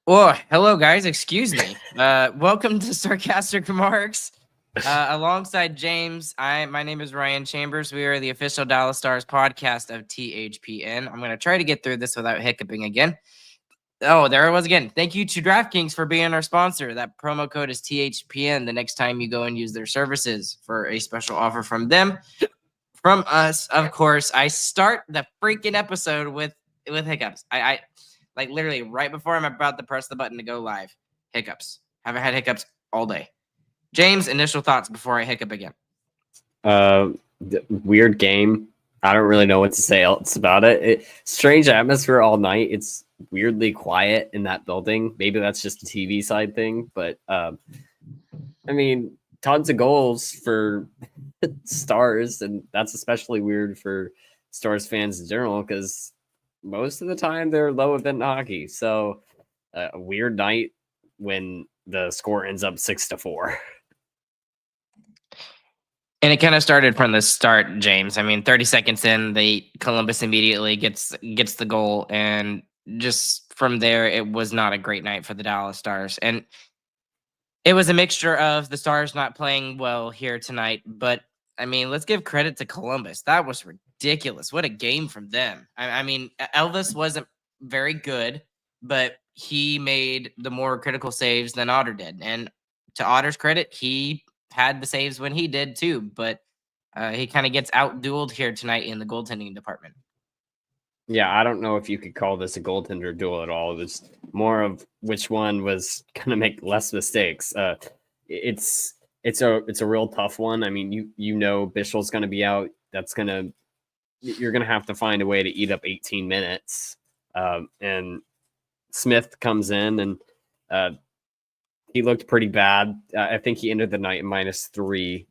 Oh, hello, guys. Excuse me. Welcome to Sarcastic Remarks. Alongside James, my name is Ryan Chambers. We are the official Dallas Stars podcast of THPN. I'm going to try to get through this without hiccuping again. Oh, there it was again. Thank you to DraftKings for being our sponsor. That promo code is THPN the next time you go and use their services for a special offer from them. From us, of course. I start the freaking episode with hiccups. I like literally right before I'm about to press the button to go live. Hiccups. Haven't had hiccups all day. James, initial thoughts before I hiccup again. Weird game. I don't really know what to say else about it. Strange atmosphere all night. It's weirdly quiet in that building. Maybe that's just a TV side thing, but I mean, tons of goals for Stars, and that's especially weird for Stars fans in general because most of the time they're low event hockey. So a weird night when the score ends up 6-4. And it kind of started from the start, James. I mean, 30 seconds in, Columbus immediately gets the goal, and just from there, it was not a great night for the Dallas Stars. And it was a mixture of the Stars not playing well here tonight, but I mean, let's give credit to Columbus. That was ridiculous. What a game from them. I mean, Elvis wasn't very good, but he made the more critical saves than Otter did. And to Otter's credit, he had the saves when he did too, but he kind of gets out-dueled here tonight in the goaltending department. Yeah, I don't know if you could call this a goaltender duel at all. It was more of which one was going to make less mistakes. It's a real tough one. I mean, you know Bischel's going to be out. You're going to have to find a way to eat up 18 minutes. And Smith comes in and he looked pretty bad. I think he ended the night at -3.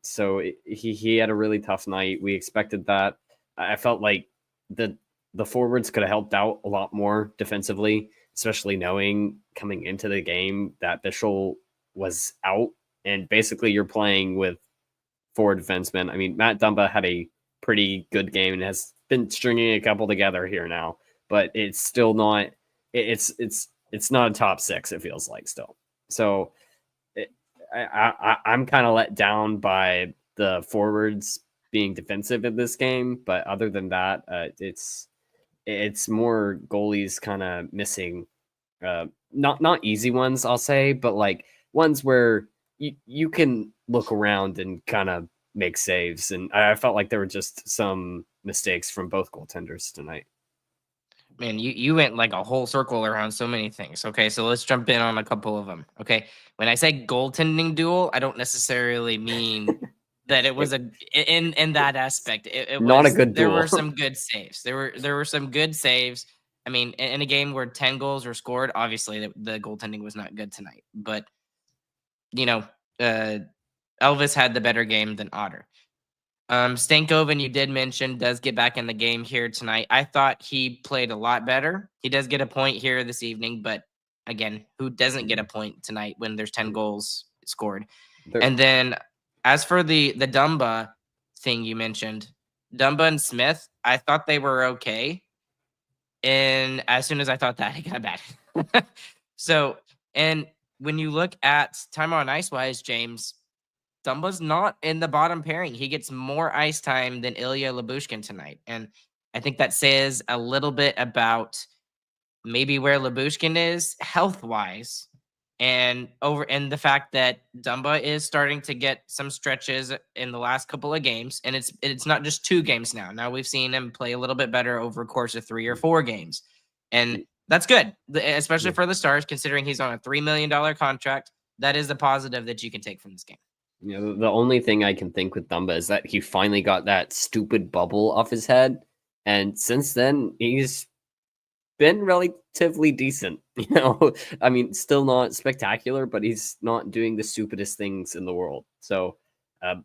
So he had a really tough night. We expected that. I felt like the forwards could have helped out a lot more defensively, especially knowing coming into the game that Bischel was out, and basically you're playing with 4 defensemen. I mean, Matt Dumba had a pretty good game and has been stringing a couple together here now, but it's still not. It's not a top 6. It feels like still. So I'm kind of let down by the forwards being defensive in this game, but other than that, it's more goalies kind of missing, not easy ones, I'll say, but like ones where you can look around and kind of make saves. And I felt like there were just some mistakes from both goaltenders tonight. Man, you went like a whole circle around so many things. Okay, so let's jump in on a couple of them. Okay, when I say goaltending duel, I don't necessarily mean that it was in that aspect. It Not was, a good there duel. were some good saves. There were some good saves. I mean, in a game where 10 goals were scored, obviously the goaltending was not good tonight. But you know, Elvis had the better game than Otter. Stankoven, you did mention, does get back in the game here tonight. I thought he played a lot better. He does get a point here this evening, but again, who doesn't get a point tonight when there's 10 goals scored? And then as for the Dumba thing you mentioned, Dumba and Smith, I thought they were okay. And as soon as I thought that, it got bad. So, and when you look at time on ice wise, James, Dumba's not in the bottom pairing. He gets more ice time than Ilya Lyubushkin tonight. And I think that says a little bit about maybe where Lyubushkin is health-wise, and the fact that Dumba is starting to get some stretches in the last couple of games. And it's not just 2 games now. Now we've seen him play a little bit better over a course of 3 or 4 games. And that's good, especially for the Stars, considering he's on a $3 million contract. That is the positive that you can take from this game. You know, the only thing I can think with Dumba is that he finally got that stupid bubble off his head, and since then he's been relatively decent. You know, I mean, still not spectacular, but he's not doing the stupidest things in the world. So,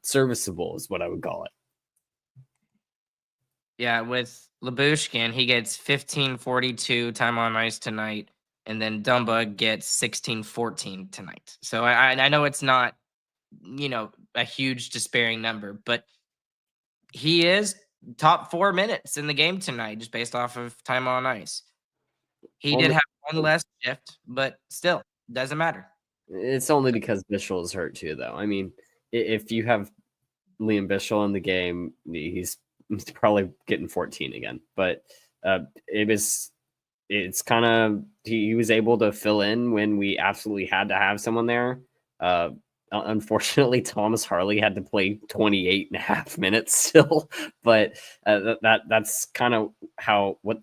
serviceable is what I would call it. Yeah, with Lyubushkin, he gets 15:42 time on ice tonight, and then Dumba gets 16:14 tonight. So I know it's not, a huge despairing number, but he is top 4 minutes in the game tonight, just based off of time on ice. He did have one less shift, but still doesn't matter. It's only because Bishel is hurt too, though. I mean, if you have Liam Bishel in the game, he's probably getting 14 again. But it's kind of he was able to fill in when we absolutely had to have someone there. Unfortunately, Thomas Harley had to play 28 and a half minutes still, but that's kind of what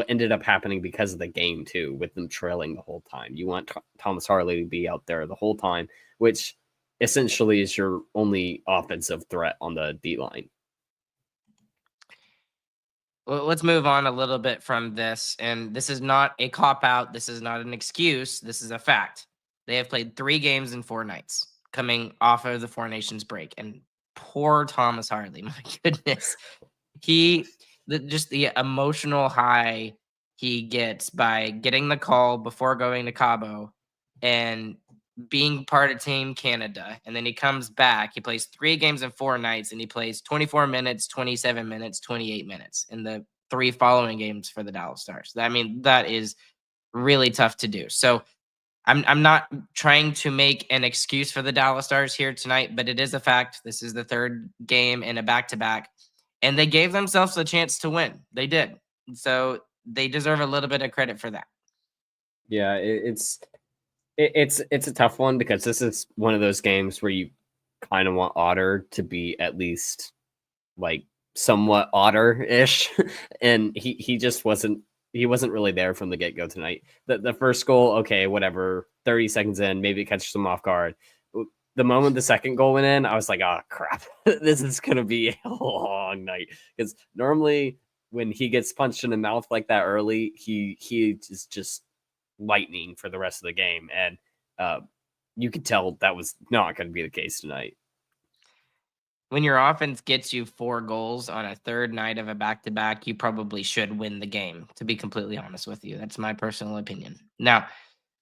ended up happening because of the game too, with them trailing the whole time. You want Thomas Harley to be out there the whole time, which essentially is your only offensive threat on the D line. Well, let's move on a little bit from this. And this is not a cop out. This is not an excuse. This is a fact. They have played 3 games in 4 nights coming off of the Four Nations break. And poor Thomas Harley, my goodness. Just the emotional high he gets by getting the call before going to Cabo and being part of Team Canada. And then he comes back. He plays 3 games in 4 nights, and he plays 24 minutes, 27 minutes, 28 minutes in the 3 following games for the Dallas Stars. I mean, that is really tough to do. So I'm not trying to make an excuse for the Dallas Stars here tonight, but it is a fact. This is the 3rd game in a back-to-back, and they gave themselves a chance to win. They did. So they deserve a little bit of credit for that. Yeah, it's a tough one because this is one of those games where you kind of want Otter to be at least like somewhat Otter-ish, and he just wasn't. He wasn't really there from the get-go tonight. The first goal, okay, whatever. 30 seconds in, maybe it catches him off guard. The moment the second goal went in, I was like, oh crap, this is gonna be a long night. Because normally when he gets punched in the mouth like that early, he is just lightning for the rest of the game, and you could tell that was not going to be the case tonight. When your offense gets you 4 goals on a 3rd night of a back-to-back, you probably should win the game, to be completely honest with you. That's my personal opinion. Now,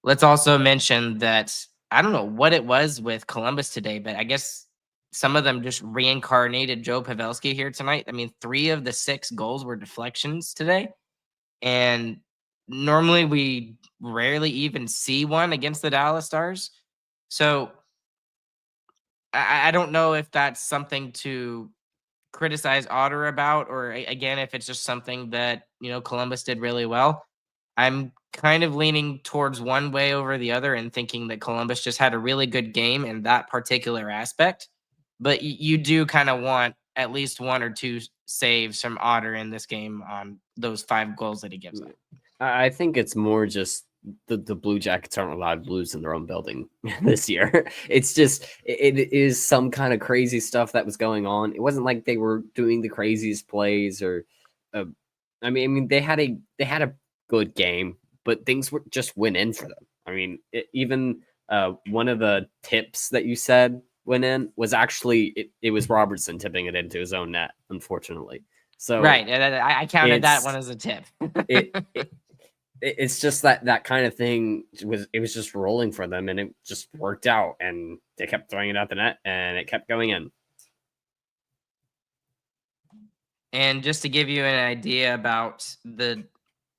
let's also mention that I don't know what it was with Columbus today, but I guess some of them just reincarnated Joe Pavelski here tonight. I mean, 3 of the 6 goals were deflections today, and normally we rarely even see one against the Dallas Stars. So I don't know if that's something to criticize Otter about, or again, if it's just something that, Columbus did really well. I'm kind of leaning towards one way over the other and thinking that Columbus just had a really good game in that particular aspect. But you do kind of want at least 1 or 2 saves from Otter in this game on those 5 goals that he gives up. I think it's more just the Blue Jackets aren't allowed to lose in their own building this year. It's just it is some kind of crazy stuff that was going on. It wasn't like they were doing the craziest plays or I mean they had a good game, but things just went in for them. I mean, even one of the tips that you said went in was actually it was Robertson tipping it into his own net, unfortunately. So right, I counted that one as a tip. It's just that kind of thing was just rolling for them, and it just worked out, and they kept throwing it out the net, and it kept going in. And just to give you an idea about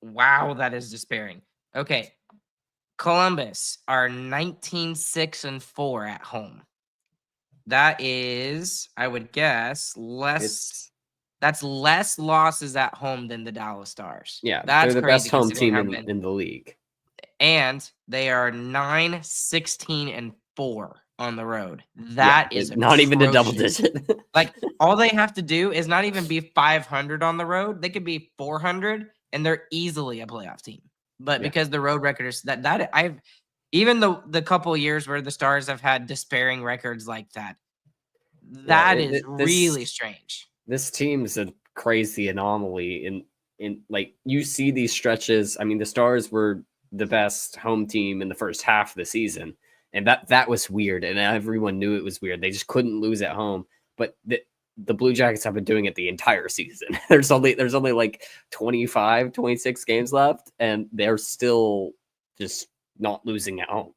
wow, that is despairing. Okay, Columbus are 19-6-4 at home. That is, I would guess, less. That's less losses at home than the Dallas Stars. Yeah, that's they're the crazy best home team in the league. And they are 9-16-4 on the road. That is not even a double digit. Like, all they have to do is not even be 500 on the road. They could be 400, and they're easily a playoff team. But because the road record is that I've even the couple of years where the Stars have had despairing records like that, is really strange. This team's a crazy anomaly in like you see these stretches. I mean, the Stars were the best home team in the first half of the season, and that was weird, and everyone knew it was weird. They just couldn't lose at home. But the Blue Jackets have been doing it the entire season. There's only like 25, 26 games left, and they're still just not losing at home.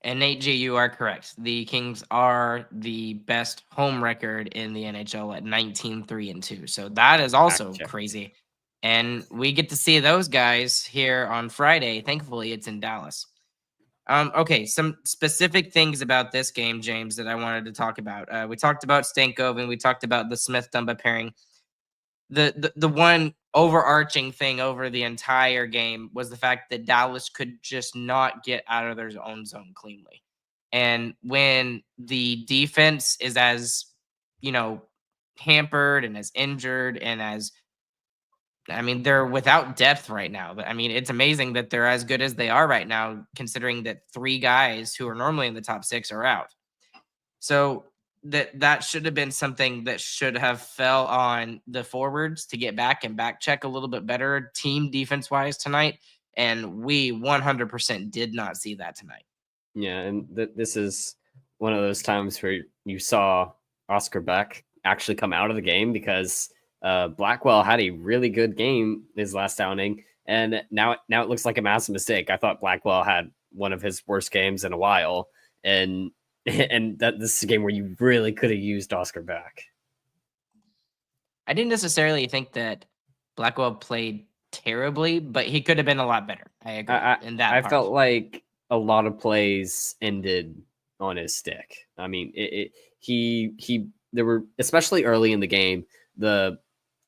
And Nate G, you are correct. The Kings are the best home record in the NHL at 19-3-2. So that is also crazy. And we get to see those guys here on Friday. Thankfully, it's in Dallas. Okay, some specific things about this game, James, that I wanted to talk about. We talked about Stankoven. We talked about the Smith-Dumba pairing. The one overarching thing over the entire game was the fact that Dallas could just not get out of their own zone cleanly. And when the defense is as, hampered and as injured and as they're without depth right now. But it's amazing that they're as good as they are right now, considering that 3 guys who are normally in the top 6 are out. So that should have been something that should have fell on the forwards to get back and back check a little bit better team defense wise tonight. And we 100% did not see that tonight. Yeah, and this is one of those times where you saw Oscar Beck actually come out of the game, because Blackwell had a really good game his last outing, and now it looks like a massive mistake. I thought Blackwell had one of his worst games in a while, and that this is a game where you really could have used Oscar Beck. I didn't necessarily think that Blackwell played terribly, but he could have been a lot better. I agree. I felt like a lot of plays ended on his stick. I mean, there were, especially early in the game,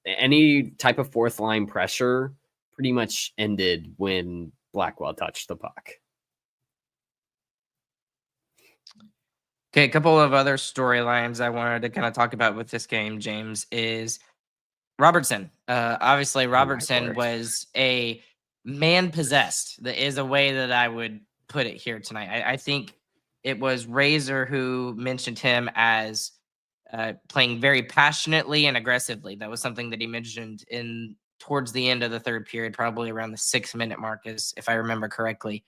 any type of fourth line pressure pretty much ended when Blackwell touched the puck. Okay, a couple of other storylines I wanted to kind of talk about with this game, James, is Robertson. Obviously, Robertson was a man possessed. That is a way that I would put it here tonight. I think it was Razor who mentioned him as playing very passionately and aggressively. That was something that he mentioned towards the end of the third period, probably around the 6-minute mark, if I remember correctly.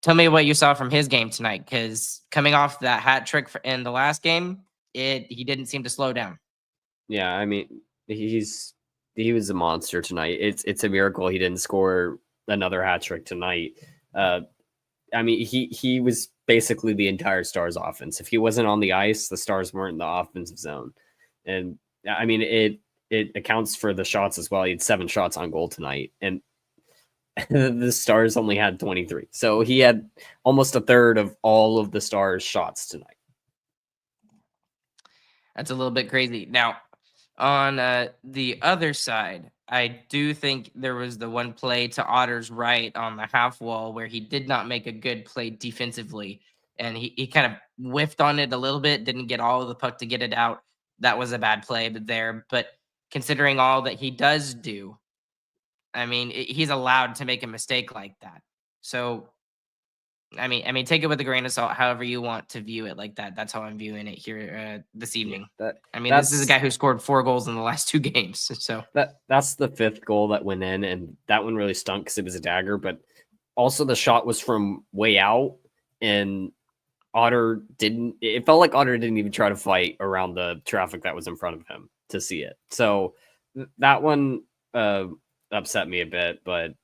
Tell me what you saw from his game tonight, because coming off that hat trick in the last game, he didn't seem to slow down. Yeah, I mean, he was a monster tonight. It's a miracle he didn't score another hat trick tonight. I mean, he was basically the entire Stars offense. If he wasn't on the ice, the Stars weren't in the offensive zone. And I mean, it accounts for the shots as well. He had 7 shots on goal tonight, and the Stars only had 23. So he had almost a third of all of the Stars' shots tonight. That's a little bit crazy. Now, on the other side, I do think there was the one play to Otter's right on the half wall where he did not make a good play defensively, and he kind of whiffed on it a little bit, didn't get all of the puck to get it out. That was a bad play there. But considering all that he does do, he's allowed to make a mistake like that. So, take it with a grain of salt, however you want to view it like that. That's how I'm viewing it here this evening. This is a guy who scored 4 goals in the last 2 games. So that's the 5th goal that went in, and that one really stunk because it was a dagger. But also the shot was from way out, and Otter didn't. It felt like Otter didn't even try to fight around the traffic that was in front of him to see it. So that one upset me a bit, but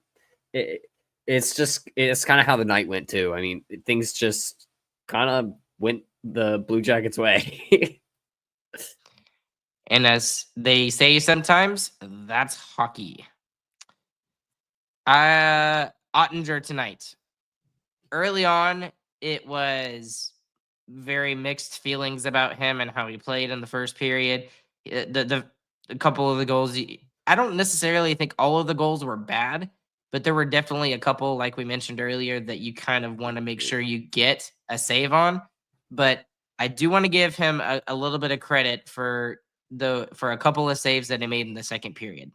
it's kind of how the night went too. I mean, things just kind of went the Blue Jackets' way. And as they say sometimes, that's hockey. Oettinger tonight. Early on, it was very mixed feelings about him and how he played in the first period. The couple of the goals, I don't necessarily think all of the goals were bad, but there were definitely a couple, like we mentioned earlier, that you kind of want to make sure you get a save on. But I do want to give him a little bit of credit for a couple of saves that he made in the second period.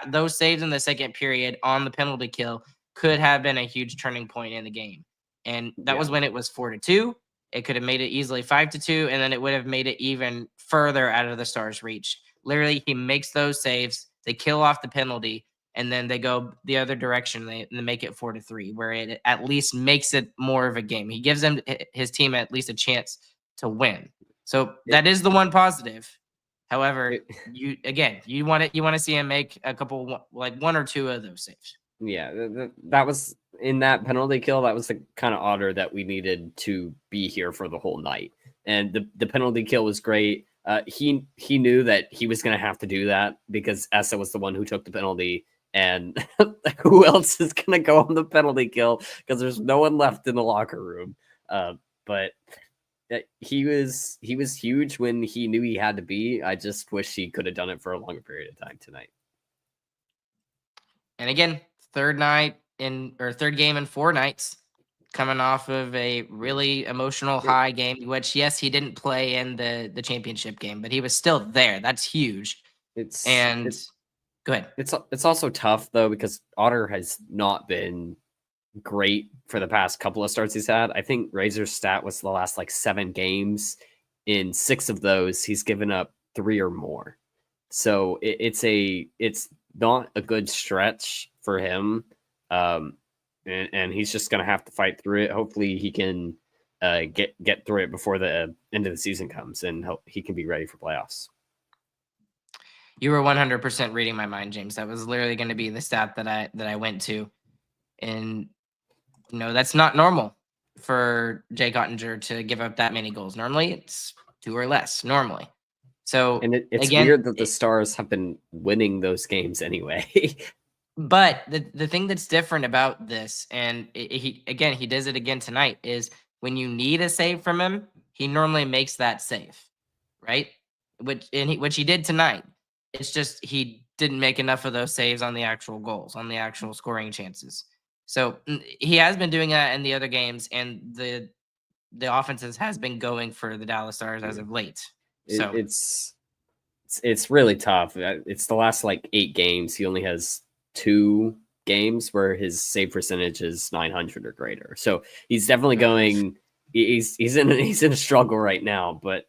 Those saves in the second period on the penalty kill could have been a huge turning point in the game. And that was when it was 4-2. It could have made it easily 5-2, and then it would have made it even further out of the Stars' reach. Literally, he makes those saves. They kill off the penalty, and then they go the other direction. They make it 4-3, where it at least makes it more of a game. He gives his team at least a chance to win. So that is the one positive. However, you want to see him make a couple, like 1 or 2 of those saves. Yeah, that was in that penalty kill. That was the kind of Otter that we needed to be here for the whole night. And the penalty kill was great. He knew that he was going to have to do that because Essa was the one who took the penalty, and who else is going to go on the penalty kill because there's no one left in the locker room. But he was huge when he knew he had to be. I just wish he could have done it for a longer period of time tonight. And again, third game in 4 nights, coming off of a really emotional high game, which yes, he didn't play in the championship game, but he was still there. That's huge. Go ahead. It's also tough though because Otter has not been great for the past couple of starts he's had. I think Razor's stat was the last like 7 games. In 6 of those, he's given up 3 or more. So it's not a good stretch for him. And he's just going to have to fight through it. Hopefully he can get through it before the end of the season comes and he can be ready for playoffs. You were 100% reading my mind, James. That was literally going to be the stat that I went to. And that's not normal for Jake Oettinger to give up that many goals. Normally it's 2 or less normally. So and it's weird that the Stars have been winning those games anyway. But the thing that's different about this, and he does it again tonight, is when you need a save from him, he normally makes that save, right? Which he did tonight. It's just he didn't make enough of those saves on the actual goals, on the actual scoring chances. So he has been doing that in the other games, and the offenses has been going for the Dallas Stars as of late. So it's really tough. It's the last like 8 games. He only has 2 games where his save percentage is 900 or greater. So he's definitely going. He's in a struggle right now, but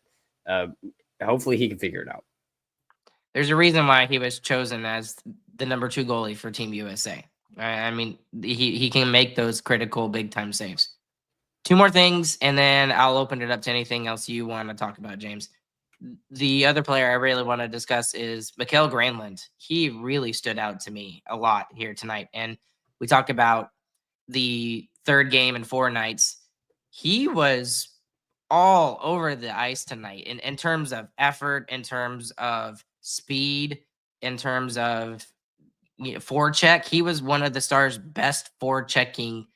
hopefully he can figure it out. There's a reason why he was chosen as the number 2 goalie for Team USA. I mean, he can make those critical big time saves. 2 more things, and then I'll open it up to anything else you want to talk about, James. The other player I really want to discuss is Mikael Granlund. He really stood out to me a lot here tonight. And we talked about the third game in 4 nights. He was all over the ice tonight in terms of effort, in terms of speed, in terms of forecheck. He was one of the Stars' best forechecking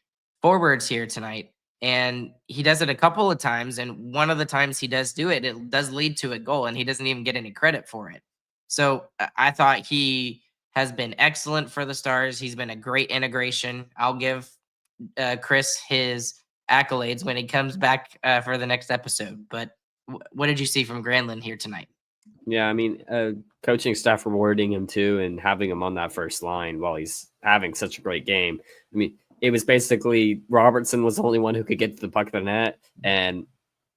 forwards here tonight. And he does it a couple of times. And one of the times he does do it, it does lead to a goal, and he doesn't even get any credit for it. So I thought he has been excellent for the Stars. He's been a great integration. I'll give Chris his accolades when he comes back for the next episode. But what did you see from Granlund here tonight? Yeah, I mean, coaching staff rewarding him too and having him on that first line while he's having such a great game. I mean, it was basically Robertson was the only one who could get to the puck of the net, and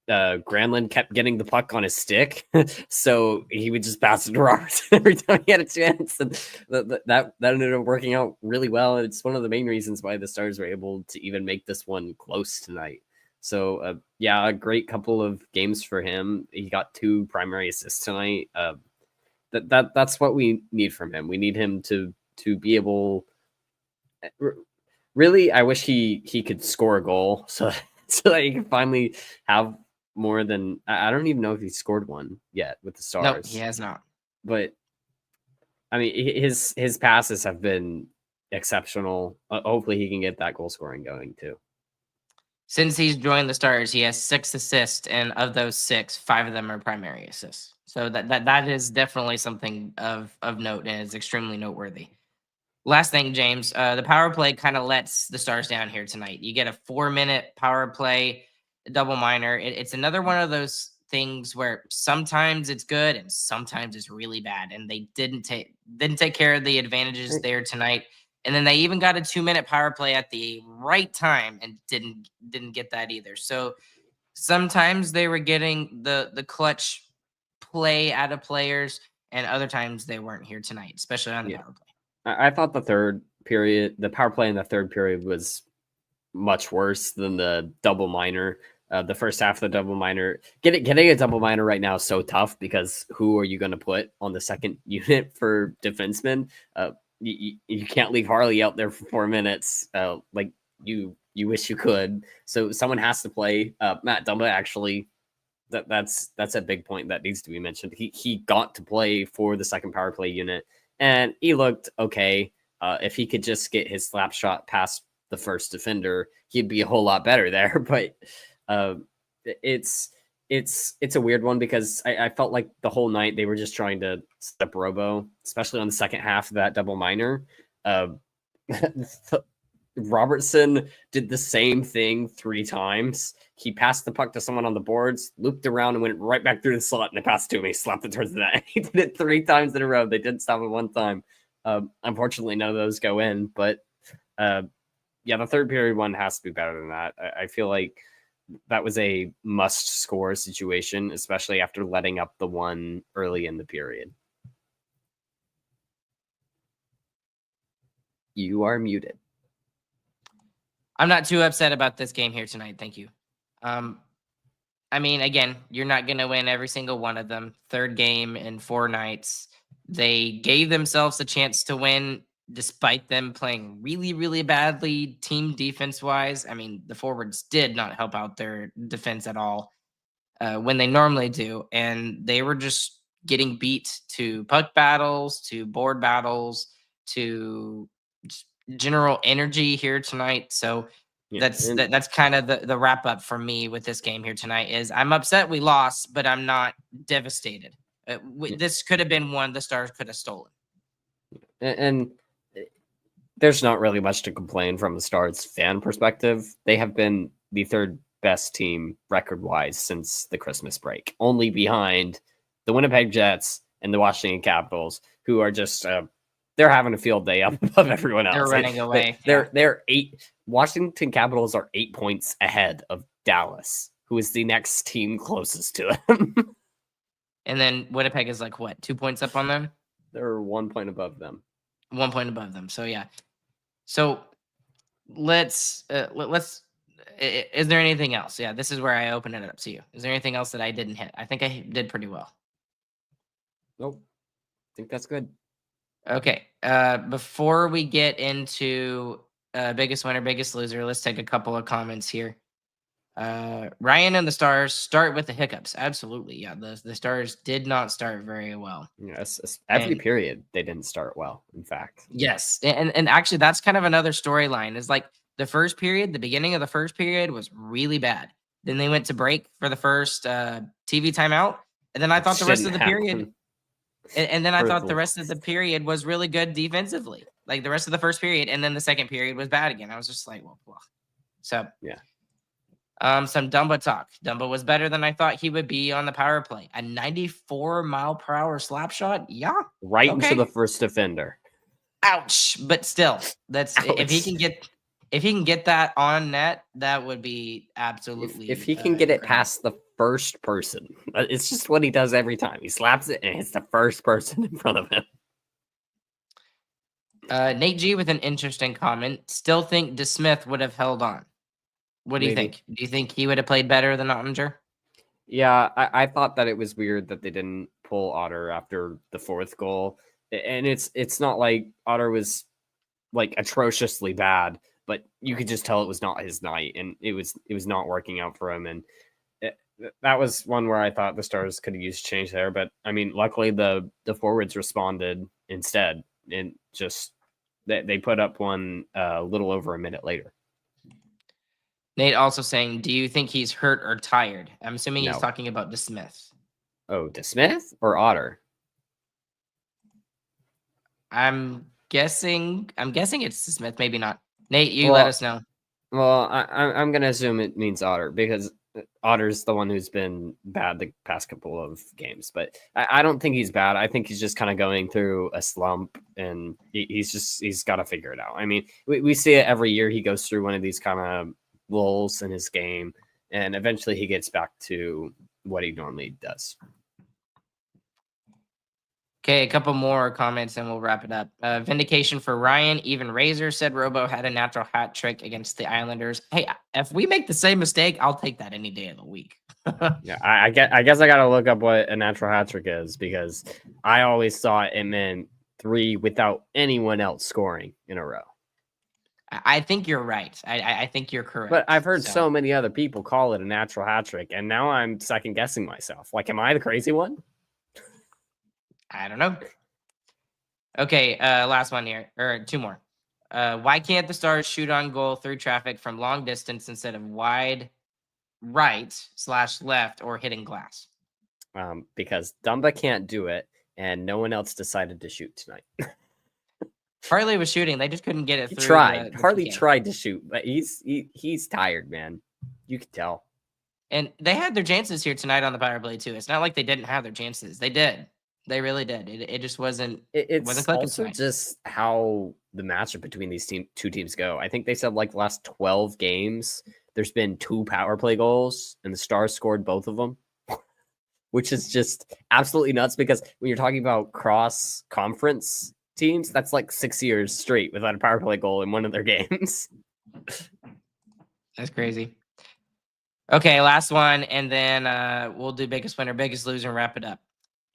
Granlund kept getting the puck on his stick, so he would just pass it to Robertson every time he had a chance, and that ended up working out really well. And it's one of the main reasons why the Stars were able to even make this one close tonight. So yeah, a great couple of games for him. He got 2 primary assists tonight. That's what we need from him. We need him to be able. Really, I wish he could score a goal so that he can finally have more than. I don't even know if he scored one yet with the Stars. No, he has not. But I mean, his passes have been exceptional. Hopefully, he can get that goal scoring going too. Since he's joined the Stars, he has 6 assists, and of those 6, 5 of them are primary assists. So that is definitely something of note, and is extremely noteworthy. Last thing, James, the power play kind of lets the Stars down here tonight. You get a 4-minute power play, double minor. It's another one of those things where sometimes it's good and sometimes it's really bad, and they didn't take care of the advantages there tonight. And then they even got a 2-minute power play at the right time and didn't get that either. So sometimes they were getting the clutch play out of players, and other times they weren't here tonight, especially on the power play. I thought the power play in the third period was much worse than the double minor. The first half of the double minor, getting a double minor right now is so tough because who are you going to put on the second unit for defensemen? You can't leave Harley out there for 4 minutes like you wish you could. So someone has to play. Matt Dumba actually That's a big point that needs to be mentioned. He got to play for the second power play unit, and he looked okay. If he could just get his slap shot past the first defender, he'd be a whole lot better there. But it's a weird one because I felt like the whole night they were just trying to step Robo, especially on the second half of that double minor. Robertson did the same thing 3 times. He passed the puck to someone on the boards, looped around, and went right back through the slot, and it passed to him. He slapped it towards the net. He did it 3 times in a row. They didn't stop it one time. Unfortunately, none of those go in. But yeah, the third period one has to be better than that. I feel like that was a must-score situation, especially after letting up the one early in the period. You are muted. I'm not too upset about this game here tonight. Thank you. I mean, again, you're not going to win every single one of them. Third game in 4 nights. They gave themselves a chance to win despite them playing really, really badly team defense-wise. I mean, the forwards did not help out their defense at all when they normally do. And they were just getting beat to puck battles, to board battles, to general energy here tonight. So that's kind of the wrap up for me with this game here tonight. Is I'm upset we lost, but I'm not devastated. This could have been one the Stars could have stolen. And there's not really much to complain from the Stars fan perspective. They have been the third best team record wise since the Christmas break, only behind the Winnipeg Jets and the Washington Capitals, who are just they're having a field day up above everyone else. They're running away. They're 8. Washington Capitals are 8 points ahead of Dallas, who is the next team closest to them. And then Winnipeg is like what, 2 points up on them? They're 1 point above them. 1 point above them. So yeah. So let's. Is there anything else? Yeah, this is where I open it up to you. Is there anything else that I didn't hit? I think I did pretty well. Nope. I think that's good. Okay. Before we get into biggest winner, biggest loser, let's take a couple of comments here. Ryan and the Stars start with the hiccups. Absolutely. Yeah. The Stars did not start very well. Yes. Every period they didn't start well, in fact. Yes. And actually that's kind of another storyline is like the first period, the beginning of the first period was really bad. Then they went to break for the first TV timeout. And then I thought the rest of the period. And then I thought the rest of the period was really good defensively, like the rest of the first period. And then the second period was bad again. I was just like, well. So, yeah. Some Dumba talk. Dumba was better than I thought he would be on the power play. A 94-mile-per-hour slap shot. Yeah. Right into the first defender. Ouch. But still, that's Ouch. if he can get that on net, that would be absolutely. If he can get it past the first person, it's just what he does every time. He slaps it and it's the first person in front of him. Nate G with an interesting comment. Still think DeSmith would have held on. What do you think? Do you think he would have played better than Oettinger? Yeah, I thought that it was weird that they didn't pull Otter after the 4th goal. And it's not like Otter was like atrociously bad, but you could just tell it was not his night, and it was not working out for him. And that was one where I thought the Stars could have used change there. But I mean, luckily the forwards responded instead, and just they put up one a little over a minute later. Nate also saying, do you think he's hurt or tired? I'm assuming he's talking about DeSmith. Oh, DeSmith or Otter? I'm guessing it's DeSmith, maybe not. Nate, you let us know. Well, I'm going to assume it means Otter because Otter's the one who's been bad the past couple of games. But I don't think he's bad. I think he's just kind of going through a slump, and he's got to figure it out. I mean, we see it every year. He goes through one of these kind of lulls in his game, and eventually he gets back to what he normally does. Okay, a couple more comments and we'll wrap it up. Vindication for Ryan. Even Razor said Robo had a natural hat trick against the Islanders. Hey, if we make the same mistake, I'll take that any day of the week. Yeah, I guess I got to look up what a natural hat trick is, because I always thought it meant 3 without anyone else scoring in a row. I think you're right. I think you're correct. But I've heard so many other people call it a natural hat trick, and now I'm second guessing myself. Like, am I the crazy one? I don't know. Okay, last one here, or two more. Why can't the Stars shoot on goal through traffic from long distance instead of wide right/left or hitting glass? Because Dumba can't do it, and no one else decided to shoot tonight. Harley was shooting; they just couldn't get it He through. tried. The Harley PK. tried to shoot, but he's tired, man. You can tell. And they had their chances here tonight on the power play too. It's not like they didn't have their chances; they did. They really did. It just wasn't. It's clicking also tonight. just how the matchup between these two teams go. I think they said like the last 12 games, there's been 2 power play goals, and the Stars scored both of them, which is just absolutely nuts because when you're talking about cross conference teams, that's like 6 years straight without a power play goal in one of their games. That's crazy. Okay, last one, and then we'll do biggest winner, biggest loser, and wrap it up.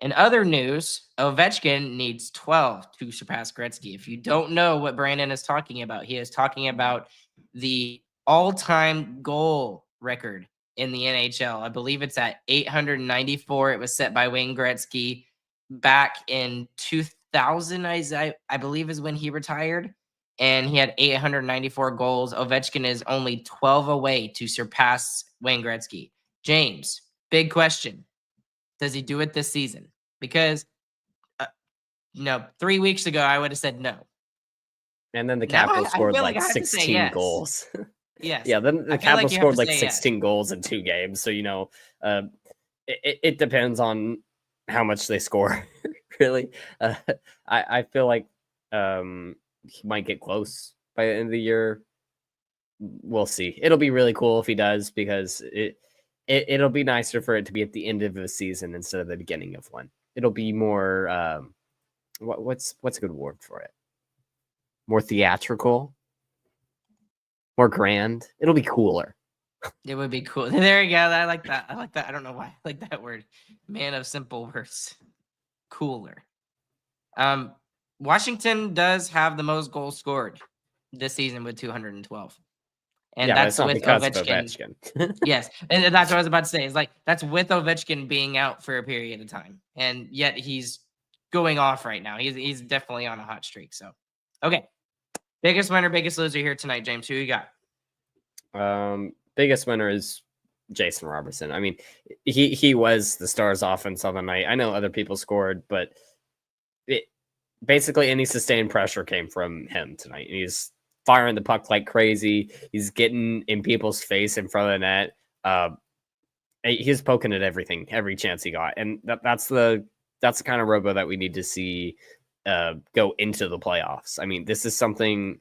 In other news, Ovechkin needs 12 to surpass Gretzky. If you don't know what Brandon is talking about, he is talking about the all-time goal record in the NHL. I believe it's at 894. It was set by Wayne Gretzky back in 2000, I believe is when he retired, and he had 894 goals. Ovechkin is only 12 away to surpass Wayne Gretzky. James, big question. Does he do it this season? Because, 3 weeks ago, I would have said no. And then the Capitals scored like 16 yes. goals. Yes. Yeah, then the Capitals scored like 16 goals in 2 games. So, it depends on how much they score, really. I feel like he might get close by the end of the year. We'll see. It'll be really cool if he does because it'll be nicer for it to be at the end of the season instead of the beginning of one. It'll be more what's a good word for it? More theatrical, more grand. It'll be cooler. It would be cool. There you go. I like that. I don't know why I like that word. Man of simple words. Cooler. Washington does have the most goals scored this season with 212. And yeah, that's not with because Ovechkin. Of Ovechkin. Yes. And that's what I was about to say. It's like that's with Ovechkin being out for a period of time. And yet he's going off right now. He's definitely on a hot streak. So okay. Biggest winner, biggest loser here tonight, James. Who you got? Biggest winner is Jason Robertson. I mean, he was the Stars' offense on the night. I know other people scored, but basically any sustained pressure came from him tonight. He's firing the puck like crazy. He's getting in people's face in front of the net. He's poking at everything, every chance he got, and that's the kind of Robo that we need to see go into the playoffs. I mean, this is something.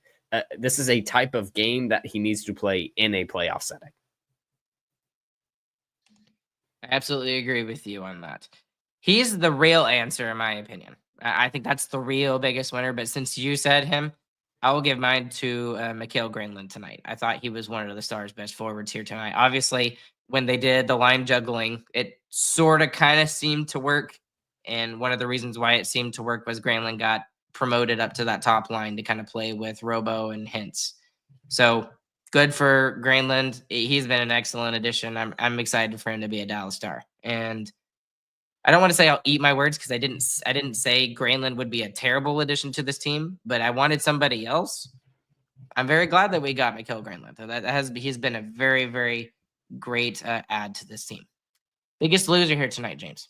This is a type of game that he needs to play in a playoff setting. I absolutely agree with you on that. He's the real answer, in my opinion. I think that's the real biggest winner. But since you said him, I will give mine to Mikael Granlund tonight. I thought he was one of the Stars' best forwards here tonight. Obviously, when they did the line juggling, it sort of kind of seemed to work. And one of the reasons why it seemed to work was Granlund got promoted up to that top line to kind of play with Robo and Hintz. So good for Granlund. He's been an excellent addition. I'm excited for him to be a Dallas Star. And I don't want to say I'll eat my words because I didn't say Granlund would be a terrible addition to this team, but I wanted somebody else. I'm very glad that we got Mikael Granlund. He's been a very, very great add to this team. Biggest loser here tonight, James.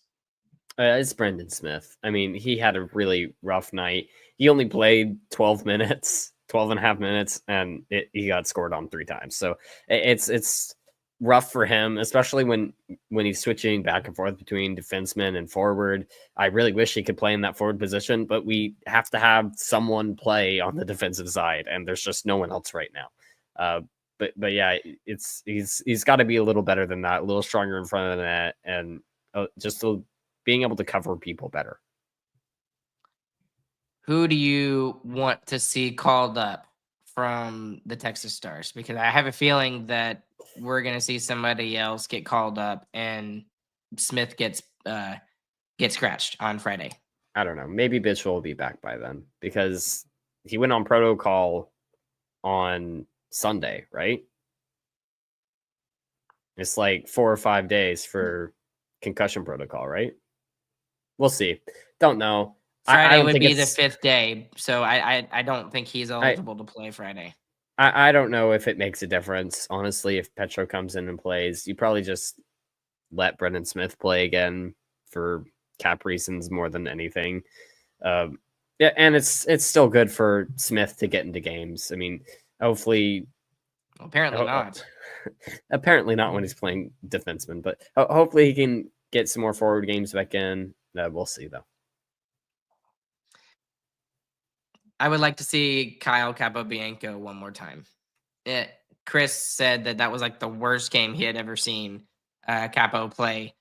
It's Brendan Smith. I mean, he had a really rough night. He only played 12 minutes, 12 and a half minutes, and he got scored on 3 times. So it's rough for him, especially when he's switching back and forth between defenseman and forward. I really wish he could play in that forward position, but we have to have someone play on the defensive side, and there's just no one else right now. But yeah, he's got to be a little better than that, a little stronger in front of the net, and just being able to cover people better. Who do you want to see called up from the Texas Stars? Because I have a feeling that we're going to see somebody else get called up and Smith gets scratched on Friday. I don't know. Maybe Bitchell will be back by then because he went on protocol on Sunday, right? It's like 4 or 5 days for concussion protocol, right? We'll see. Don't know. I Friday don't would think be the it's. 5th day, so I don't think he's I, eligible to play Friday. I don't know if it makes a difference. Honestly, if Petro comes in and plays, you probably just let Brendan Smith play again for cap reasons more than anything. Yeah, and it's still good for Smith to get into games. I mean, hopefully, Apparently not. apparently not when he's playing defenseman, but hopefully he can get some more forward games back in. We'll see though. I would like to see Kyle Capobianco one more time. Chris said that was like the worst game he had ever seen Capo play.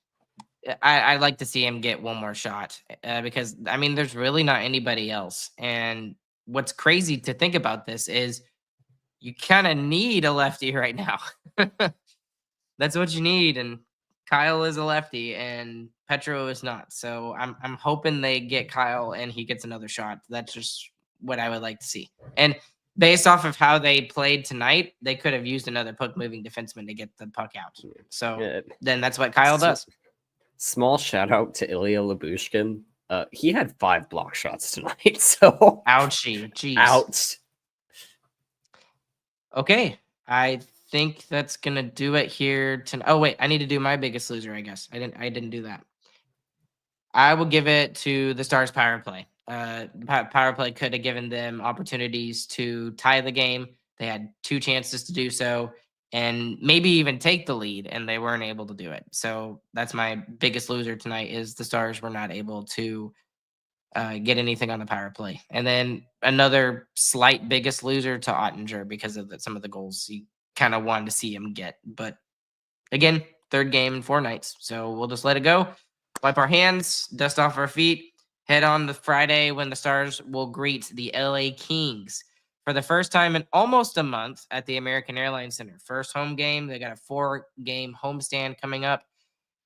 I'd like to see him get one more shot because, I mean, there's really not anybody else. And what's crazy to think about this is you kind of need a lefty right now. That's what you need. And Kyle is a lefty and Petro is not. So I'm hoping they get Kyle and he gets another shot. That's just what I would like to see. And based off of how they played tonight, they could have used another puck moving defenseman to get the puck out. So then that's what Kyle does. Small shout out to Ilya Labushkin. He had 5 block shots tonight. So ouchie, jeez. Ouch. Okay, I think that's gonna do it here tonight. Oh wait, I need to do my biggest loser. I guess I didn't do that. I will give it to the Stars power play. Power play could have given them opportunities to tie the game. They had 2 chances to do so, and maybe even take the lead, and they weren't able to do it. So that's my biggest loser tonight. Is the Stars were not able to get anything on the power play. And then another slight biggest loser to Oettinger because of some of the goals he kind of wanted to see him get. But again, 3rd game in 4 nights. So we'll just let it go. Wipe our hands, dust off our feet, head on to Friday when the Stars will greet the LA Kings for the first time in almost a month at the American Airlines Center. First home game. They got a 4-game homestand coming up.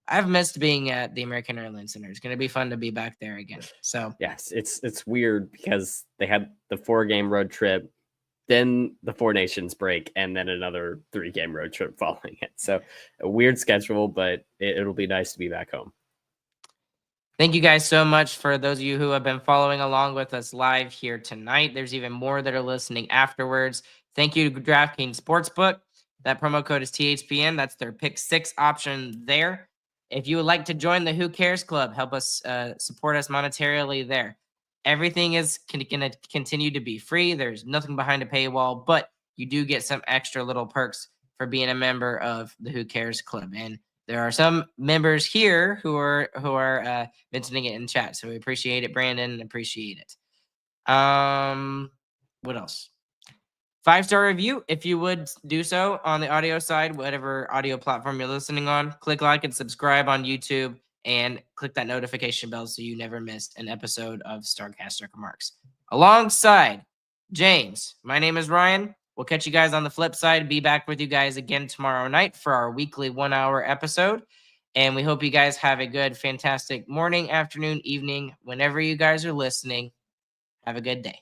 I've missed being at the American Airlines Center. It's going to be fun to be back there again. So yes, it's weird because they had the 4-game road trip, then the 4 Nations break, and then another 3-game road trip following it. So a weird schedule, but it'll be nice to be back home. Thank you guys so much for those of you who have been following along with us live here tonight. There's even more that are listening afterwards. Thank you to DraftKings Sportsbook. That promo code is THPN. That's their pick 6 option there. If you would like to join the Who Cares Club, help us support us monetarily there. Everything is going to continue to be free. There's nothing behind a paywall, but you do get some extra little perks for being a member of the Who Cares Club. And there are some members here who are mentioning it in chat, so we appreciate it, Brandon. Appreciate it. What else? 5-star review, if you would do so on the audio side, whatever audio platform you're listening on. Click like and subscribe on YouTube, and click that notification bell so you never miss an episode of Starcast Circle Marks. Alongside James, my name is Ryan. We'll catch you guys on the flip side. Be back with you guys again tomorrow night for our weekly 1-hour episode. And we hope you guys have a good, fantastic morning, afternoon, evening, whenever you guys are listening. Have a good day.